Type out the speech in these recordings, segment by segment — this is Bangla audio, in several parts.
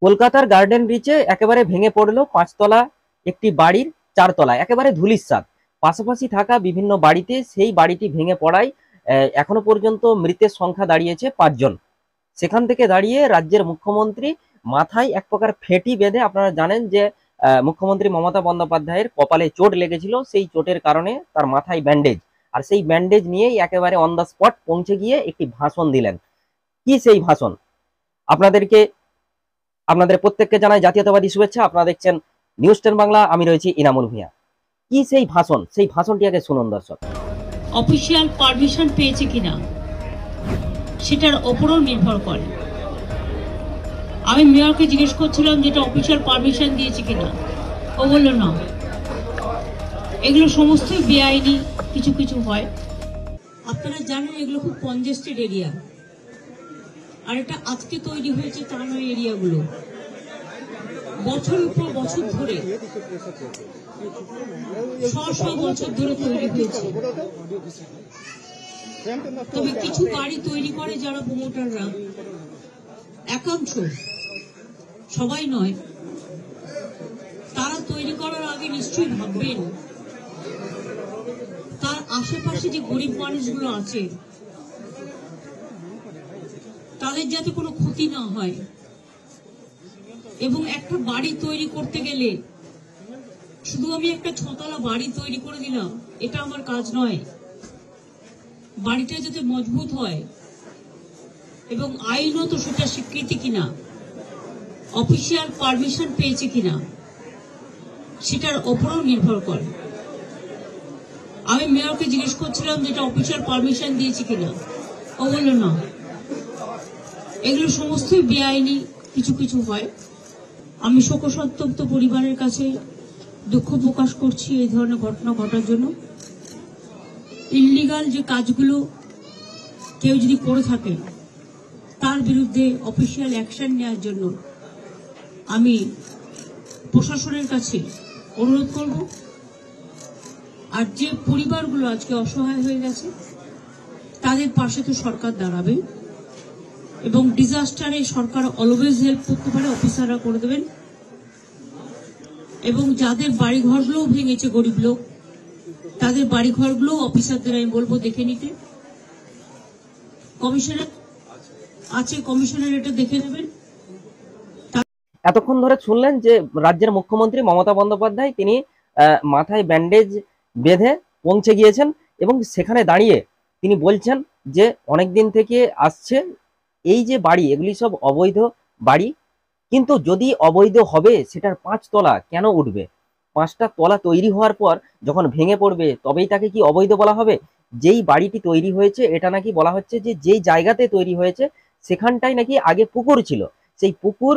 কলকাতার গার্ডেন রিচে একেবারে ভেঙে পড়লো পাঁচতলা একটি বাড়ির চারতলা, একেবারে ধূলিসাৎ। পাশাপাশি থাকা বিভিন্ন বাড়িতে সেই বাড়িটি ভেঙে পড়ায় এখনো পর্যন্ত মৃতের সংখ্যা দাঁড়িয়েছে 5 জন। সেখান থেকে দাঁড়িয়ে রাজ্যের মুখ্যমন্ত্রী মাথায় এক প্রকার ফেটি বেঁধে, আপনারা জানেন যে মুখ্যমন্ত্রী মমতা বন্দ্যোপাধ্যায়ের কপালে চোট লেগেছিল, সেই চোটের কারণে তার মাথায় ব্যান্ডেজ, আর সেই ব্যান্ডেজ নিয়েই একেবারে অন দ্য স্পট পৌঁছে গিয়ে একটি ভাষণ দিলেন। কি সেই ভাষণ? আপনাদের প্রত্যেককে জানাই জাতীয়তাবাদী শুভেচ্ছা। আপনারা দেখছেন নিউজ 10 বাংলা, আমি রয়েছি ইনামুল ভূঁইয়া। কি সেই ভাষণ? সেই ভাষণটি আগে শুনুন দর্শক। অফিসিয়াল পারমিশন পেয়েছে কিনা সেটার ওপরও নির্ভর করে। আমি মেয়রকে জিজ্ঞেস করছিলাম যেটা অফিসিয়াল পারমিশন দিয়েছে কিনা, ও বললো না। এগুলো সমস্তই বেআইনি কিছু কিছু হয়। আপনারা জানেন এগুলো খুব কনজেস্টেড এরিয়া, আর এটা আজকে তৈরি হয়েছে তা নয়। এরিয়াগুলো বছরের পর বছর ধরে, শ বছর ধরে তৈরি হয়েছে। তবে কিছু বাড়ি তৈরি করে যারা প্রমোটাররা, একাংশ, সবাই নয়, তারা তৈরি করার আগে নিশ্চয়ই ভাববেন তার আশেপাশে যে গরিব মানুষগুলো আছে তাদের যাতে কোনো ক্ষতি না হয়। এবং একটা বাড়ি তৈরি করতে গেলে শুধু আমি একটা 6তলা বাড়ি তৈরি করে দিলাম, এটা আমার কাজ নয়। বাড়িটা যাতে মজবুত হয় এবং আইনত সেটা স্বীকৃতি কিনা, অফিসিয়াল পারমিশন পেয়েছে কিনা, সেটার ওপরও নির্ভর করে। আমি মেয়রকে জিজ্ঞেস করছিলাম যেটা অফিসিয়াল পারমিশন দিয়েছে কিনা, ও বললো না। এগুলো সমস্তই বেআইনি কিছু কিছু হয়। আমি শোকসন্তপ্ত পরিবারের কাছে দুঃখ প্রকাশ করছি এই ধরনের ঘটনা ঘটার জন্য। ইললিগাল যে কাজগুলো কেউ যদি করে থাকে তার বিরুদ্ধে অফিসিয়াল অ্যাকশন নেওয়ার জন্য আমি প্রশাসনের কাছে অনুরোধ করব। আর যে পরিবারগুলো আজকে অসহায় হয়ে গেছে তাদের পাশে তো সরকার দাঁড়াবে, এবং ডিজাস্টারে সরকার অলওয়েজ হেল্প করতে পারে, অফিসাররা করে দেবেন। এবং যাদের বাড়িঘরগুলোও ভেঙেছে গরিব লোক, তাদের বাড়িঘরগুলো অফিসারদের আমি বলবো দেখে নিতে। কমিশনার আছে, কমিশনার এটা দেখে নেবেন। এতক্ষণ ধরে শুনলেন যে রাজ্যের মুখ্যমন্ত্রী মমতা বন্দ্যোপাধ্যায় তিনি মাথায় ব্যান্ডেজ বেঁধে পৌঁছে গিয়েছেন, এবং সেখানে দাঁড়িয়ে তিনি বলছেন যে অনেকদিন থেকে আসছে এই যে বাড়ি, এগুলি সব অবৈধ বাড়ি। কিন্তু যদি অবৈধ হবে সেটার 5 তলা কেন উঠবে? 5টা তলা তৈরি হওয়ার পর যখন ভেঙে পড়বে তবেই তাকে কি অবৈধ বলা হবে? যেই বাড়িটি তৈরি হয়েছে এটা নাকি বলা হচ্ছে যে যেই জায়গাতে তৈরি হয়েছে সেখানটাই নাকি আগে পুকুর ছিল, সেই পুকুর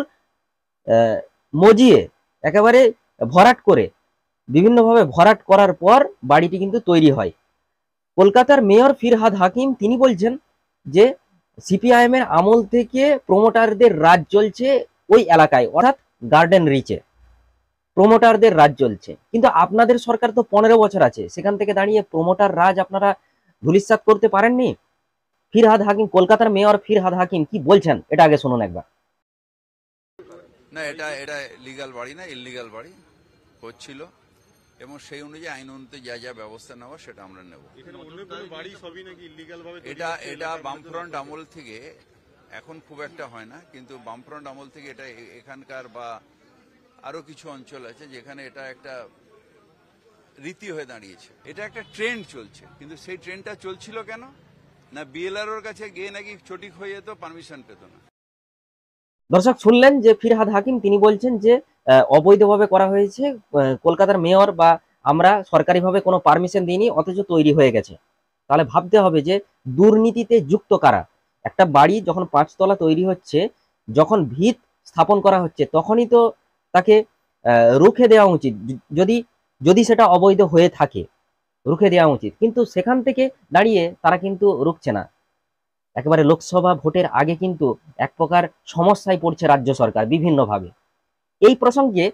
মজিয়ে একেবারে ভরাট করে, বিভিন্নভাবে ভরাট করার পর বাড়িটি কিন্তু তৈরি হয়। কলকাতার মেয়র ফিরহাদ হাকিম তিনি বলছেন যে সিপিআইএম এর আমল থেকে প্রমোটারদের রাজ চলছে ওই এলাকায়, অর্থাৎ গার্ডেন রিচে প্রমোটারদের রাজ চলছে। কিন্তু আপনাদের সরকার তো 15 বছর আছে, সেখান থেকে দাঁড়িয়ে প্রমোটার রাজ আপনারা ধূলিসাৎ করতে পারেননি। ফিরহাদ হাকিম, কলকাতার মেয়র ফিরহাদ হাকিম কি বলছেন এটা আগে শুনুন একবার। না, এটা লিগাল বাড়ি না, ইললিগাল বাড়ি হচ্ছিল, এবং সেই অনুযায়ী আইন অনুযায়ী যা যা ব্যবস্থা নেওয়া সেটা আমরা নেব। এটা বামফ্রন্ট আমল থেকে, এখন খুব একটা হয় না, কিন্তু বামফ্রন্ট আমল থেকে এটা এখানকার বা আরো কিছু অঞ্চল আছে যেখানে এটা একটা রীতি হয়ে দাঁড়িয়েছে। এটা একটা ট্রেন্ড চলছে, কিন্তু সেই ট্রেন্ডটা চলছিল কেন না, বিএলআরওর কাছে গিয়ে নাকি সঠিক হয়ে যেত, পারমিশন পেত না। দর্শক শুনলেন যে ফিরহাদ হাকিম তিনি বলছেন যে অবৈধভাবে করা হয়েছে, কলকাতার মেয়র বা আমরা সরকারিভাবে কোনো পারমিশন দিইনি, অথচ তৈরি হয়ে গেছে। তাহলে ভাবতে হবে যে দুর্নীতিতে যুক্ত কারা। একটা বাড়ি যখন 5 তলা তৈরি হচ্ছে, যখন ভিত স্থাপন করা হচ্ছে, তখনই তো তাকে রুখে দেওয়া উচিত। যদি যদি সেটা অবৈধ হয়ে থাকে রুখে দেওয়া উচিত, কিন্তু সেখান থেকে দাঁড়িয়ে তারা কিন্তু রুখছে না। একেবারে লোকসভা ভোটের আগে কিন্তু এক প্রকার সমস্যায় পড়ছে রাজ্য সরকার বিভিন্নভাবে। এই প্রসঙ্গে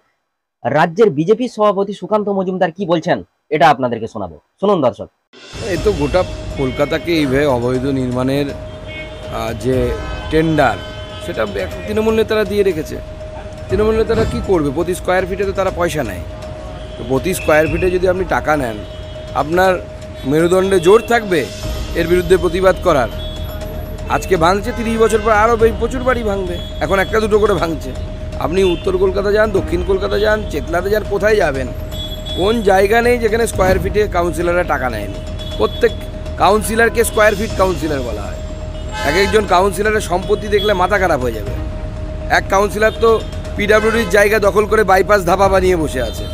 রাজ্যের বিজেপি সভাপতি সুকান্ত মজুমদার কি বলছেন এটা আপনাদেরকে শোনাবো, শুনুন দর্শক। এই তো গোটা কলকাতাকে এইভাবে অবৈধ নির্মাণের যে টেন্ডার, সেটা তৃণমূল নেতারা দিয়ে রেখেছে। তৃণমূল নেতারা কী করবে? প্রতি স্কোয়ার ফিটে তো তারা পয়সা নেয়। তো প্রতি স্কোয়ার ফিটে যদি আপনি টাকা নেন, আপনার মেরুদণ্ডে জোর থাকবে এর বিরুদ্ধে প্রতিবাদ করার। আজকে ভাঙছে, 30 বছর পর আরও প্রচুর বাড়ি ভাঙবে। এখন একটা দুটো করে ভাঙছে। আপনি উত্তর কলকাতা যান, দক্ষিণ কলকাতা যান, চেতলাতে যান, কোথায় যাবেন? কোন জায়গা নেই যেখানে স্কোয়ার ফিটে কাউন্সিলররা টাকা নেয়নি? প্রত্যেক কাউন্সিলরকে স্কোয়ার ফিট কাউন্সিলর বলা হয়। এক একজন কাউন্সিলরের সম্পত্তি দেখলে মাথা খারাপ হয়ে যাবে। এক কাউন্সিলর তো পিডাব্লিউডির জায়গা দখল করে বাইপাস ধাবা বানিয়ে বসে আছে।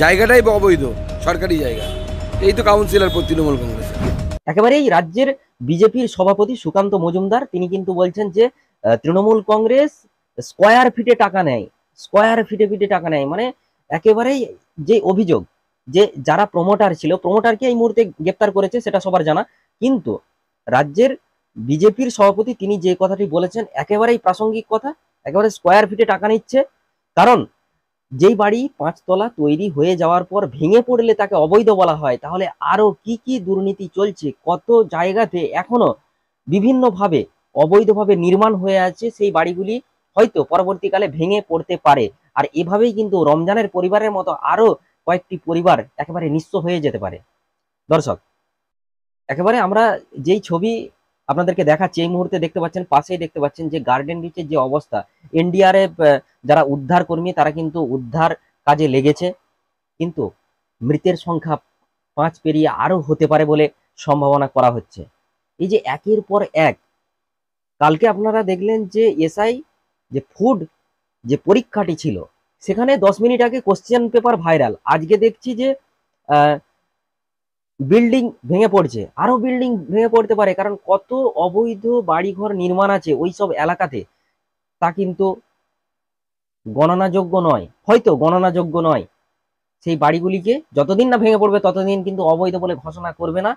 জায়গাটাই অবৈধ, সরকারি জায়গা। এই তো কাউন্সিলর তৃণমূল কংগ্রেসের। একেবারেই রাজ্যের বিজেপির সভাপতি সুকান্ত মজুমদার তিনি কিন্তু বলছেন যে তৃণমূল কংগ্রেস স্কোয়ার ফিটে টাকা নেয়, স্কোয়ার ফিটে ফিটে টাকা নেয়। মানে একেবারেই যে অভিযোগ যে যারা প্রমোটার ছিল, প্রমোটারকে এই মুহূর্তে গ্রেপ্তার করেছে সেটা সবার জানা, কিন্তু রাজ্যের বিজেপির সভাপতি তিনি যে কথাটি বলেছেন একেবারেই প্রাসঙ্গিক কথা। একেবারে স্কোয়ার ফিটে টাকা নিচ্ছে, কারণ যেই বাড়ি 5 তলা তৈরি হয়ে যাওয়ার পর ভেঙে পড়লে তাকে অবৈধ বলা হয়, তাহলে আরো কি কি দুর্নীতি চলছে, কত জায়গাতে এখনো বিভিন্নভাবে অবৈধভাবে নির্মাণ হয়ে আছে সেই বাড়িগুলি হয়তো পরবর্তীকালে ভেঙে পড়তে পারে। আর এভাবেই কিন্তু রমজানের পরিবারের মতো আরো কয়েকটি পরিবার একেবারে নিঃস্ব হয়ে যেতে পারে। দর্শক, একেবারে আমরা যেই ছবি আপনাদেরকে দেখাচ্ছি এই মুহূর্তে দেখতে পাচ্ছেন, পাশেই দেখতে পাচ্ছেন যে গার্ডেন রিচের যে অবস্থা, এনডিআরএফ যারা উদ্ধার কর্মী তারা কিন্তু উদ্ধার কাজে লেগেছে, কিন্তু মৃতের সংখ্যা 5 পেরিয়ে আরো হতে পারে বলে সম্ভাবনা করা হচ্ছে। এই যে একের পর এক, কালকে আপনারা দেখলেন যে এসআই যে ফুড যে পরীক্ষাটি ছিল সেখানে 10 মিনিট আগে কোশ্চেন পেপার ভাইরাল, আজকে দেখছি যে বিল্ডিং ভেঙে পড়ছে, আরো বিল্ডিং ভেঙে পড়তে পারে, কারণ কত অবৈধ বাড়িঘর নির্মাণ আছে ওই সব এলাকাতে তা কিন্তু গণনাযোগ্য নয়, হয়তো গণনাযোগ্য নয়। সেই বাড়িগুলিকে যতদিন না ভেঙে পড়বে ততদিন কিন্তু অবৈধ বলে ঘোষণা করবে না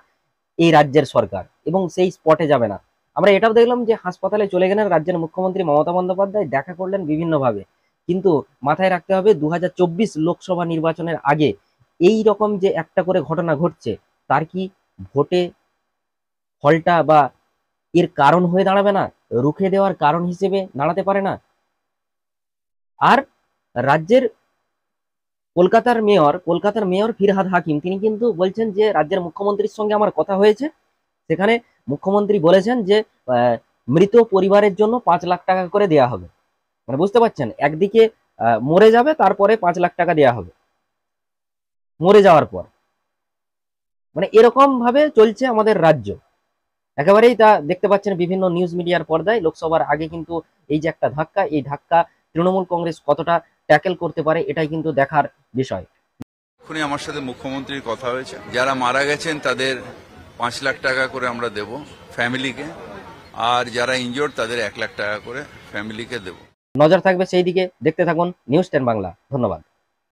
এই রাজ্যের সরকার, এবং সেই স্পটে যাবে না। আমরা এটাও দেখলাম যে হাসপাতালে চলে গেলেন রাজ্যের মুখ্যমন্ত্রী মমতা বন্দ্যোপাধ্যায়, দেখা করলেন বিভিন্নভাবে, কিন্তু মাথায় রাখতে হবে 2024 লোকসভা নির্বাচনের আগে এই রকম যে একটা করে ঘটনা ঘটছে তার কি ভোটে ফলটা বা এর কারণ হয়ে দাঁড়াবে না, রুখে দেওয়ার কারণ হিসেবে দাঁড়াতে পারে না? আর রাজ্যের কলকাতার মেয়র ফিরহাদ হাকিম তিনি কিন্তু বলছেন যে রাজ্যের মুখ্যমন্ত্রীর সঙ্গে আমার কথা হয়েছে, সেখানে মুখ্যমন্ত্রী বলেছেন যে মৃত পরিবারের জন্য 5 লাখ টাকা করে দেয়া হবে। মানে বুঝতে পারছেন, একদিকে মরে যাবে তারপরে 5 লাখ টাকা দেয়া হবে মরে যাওয়ার পর। মানে এরকম ভাবে চলছে আমাদের রাজ্য। একেবারেই তা দেখতে পাচ্ছেন বিভিন্ন নিউজ মিডিয়ার পর্দায়। লোকসভার আগে কিন্তু এই যে একটা ধাক্কা, এই ধাক্কা তৃণমূল কংগ্রেস কতটা ট্যাকেল করতে পারে এটাই কিন্তু দেখার বিষয়। এখনই আমার সাথে মুখ্যমন্ত্রীর কথা হয়েছে, যারা মারা গেছেন তাদের 5 লাখ টাকা করে আমরা দেব ফ্যামিলিকে, আর যারা ইনজোর্ড তাদের 1 লাখ টাকা করে ফ্যামিলিকে দেব। নজর থাকবে সেই দিকে, দেখতে থাকুন নিউজ 10 বাংলা। ধন্যবাদ।